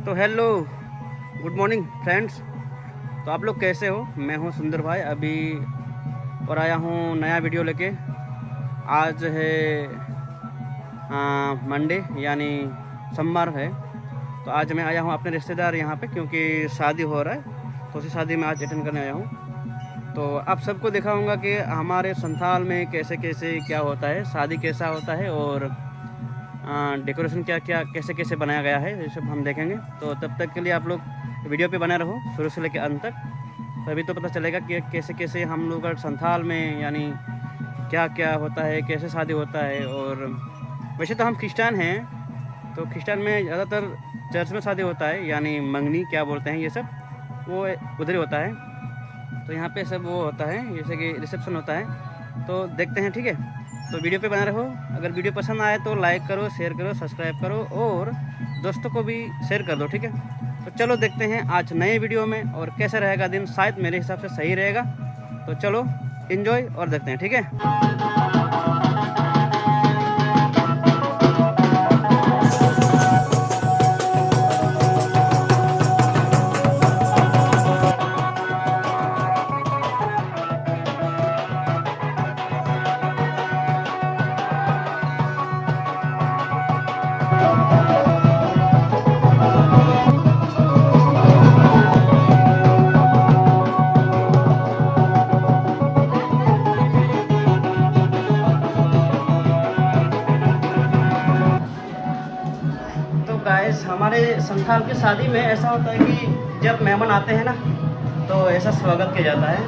तो hello, good morning friends. तो आप लोग कैसे हो? मैं हूं सुंदर भाई अभी और आया हूं नया वीडियो लेके। आज है मंडे यानी सोमवार है। तो आज मैं आया हूं अपने रिश्तेदार यहाँ पे क्योंकि शादी हो रहा है, तो उसी शादी में आज अटेंड करने आया हूँ। तो आप सबको दिखाऊंगा कि हमारे संथाल में कैसे कैसे क्या होता है, शादी कैसा होता है और डेकोरेशन क्या क्या कैसे कैसे बनाया गया है, ये सब हम देखेंगे। तो तब तक के लिए आप लोग वीडियो पे बने रहो शुरू से लेकर अंत तक, तभी तो पता चलेगा कि कैसे कैसे हम लोग संथाल में यानी क्या क्या होता है, कैसे शादी होता है। और वैसे तो हम क्रिश्चियन हैं, तो क्रिश्चियन में ज़्यादातर चर्च में शादी होता है, यानी मंगनी क्या बोलते हैं, ये सब वो उधर ही होता है। तो यहाँ पे सब वो होता है जैसे कि रिसेप्शन होता है। तो देखते हैं, ठीक है? तो वीडियो पे बना रहो। अगर वीडियो पसंद आए तो लाइक करो, शेयर करो, सब्सक्राइब करो और दोस्तों को भी शेयर कर दो, ठीक है? तो चलो देखते हैं आज नए वीडियो में, और कैसा रहेगा दिन, शायद मेरे हिसाब से सही रहेगा। तो चलो एंजॉय और देखते हैं, ठीक है? तो गाइस, हमारे संथाल की शादी में ऐसा होता है कि जब मेहमान आते हैं ना, तो ऐसा स्वागत किया जाता है।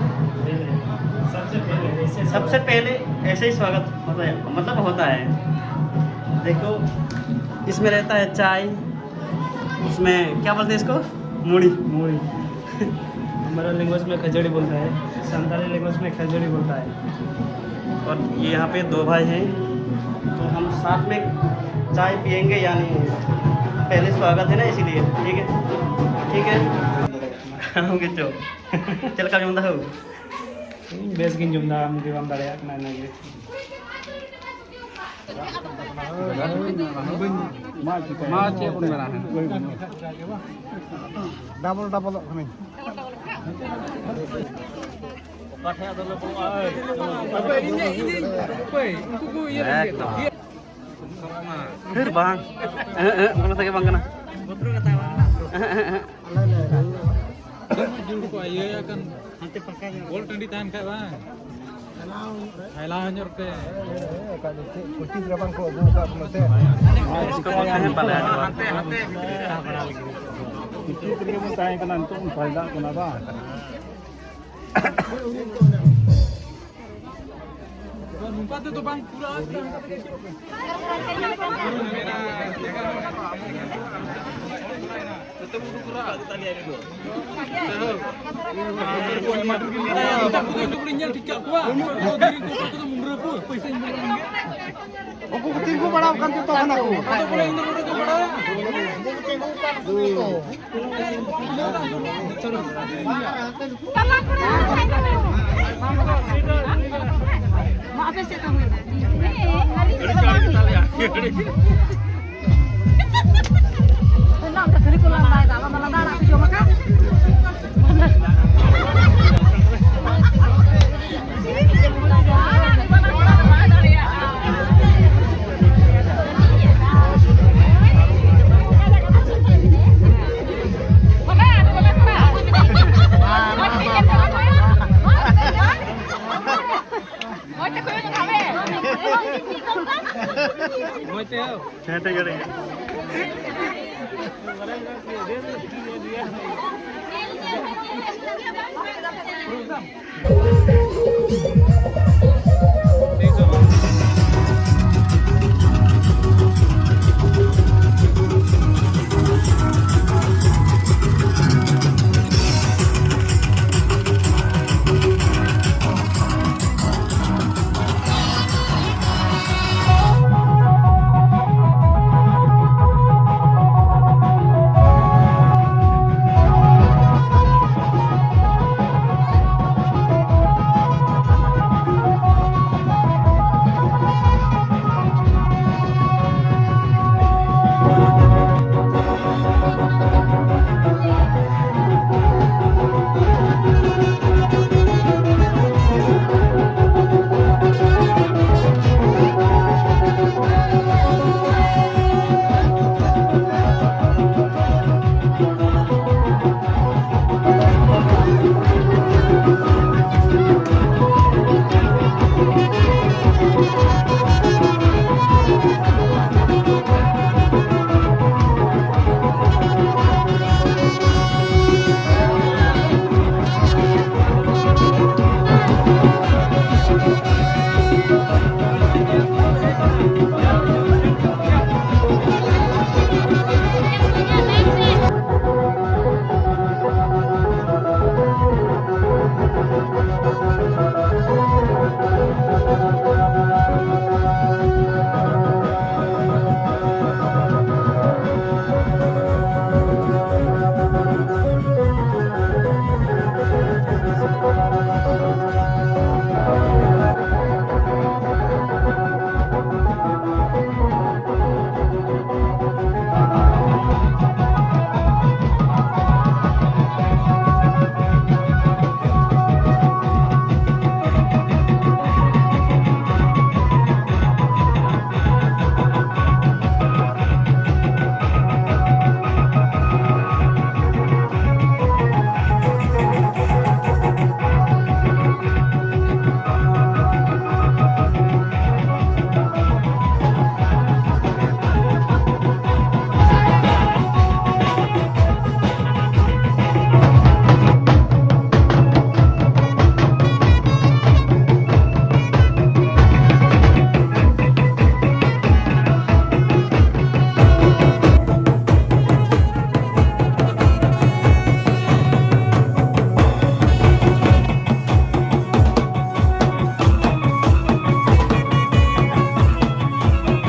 सबसे पहले ऐसे ही स्वागत मतलब होता है। देखो, इसमें रहता है चाय, उसमें क्या बोलते हैं इसको, मूड़ी। हमारा लैंग्वेज में खजड़ी बोलता है, संताली लैंग्वेज में खजड़ी बोलता है। और ये यहाँ पे दो भाई हैं, तो हम साथ में चाय पियेंगे, यानी पहले स्वागत है ना, इसीलिए। ठीक है होंगे तो चल का जुमदा हो बेस गिन जुमदा हम दिवाम दाड़े ना ना ये माँ चे पun merah double kami फिर bang mana sakit bang kena Juru ko ayo ya kan nanti pakai gol tadi tahan kak bang. Halau nyor ke. kucing berapa kau buka pelote इसको बोलते हैं पलायन। kucing terima tanya kan antum pada kenapa Numpat itu bang pura. Tetap pura tadi ada dua. Kita untuk rinjal dicak gua. Kalau diri gua itu mundur aku, पैसा mundur ringgit. aku kucing gua pada kan tuh kan aku Atau boleh mundur itu pada. Maaf ya saya tahu. Tenang, tak kali pulang lagi, tak malah darah tu cuma kan. कहते करेंगे Terus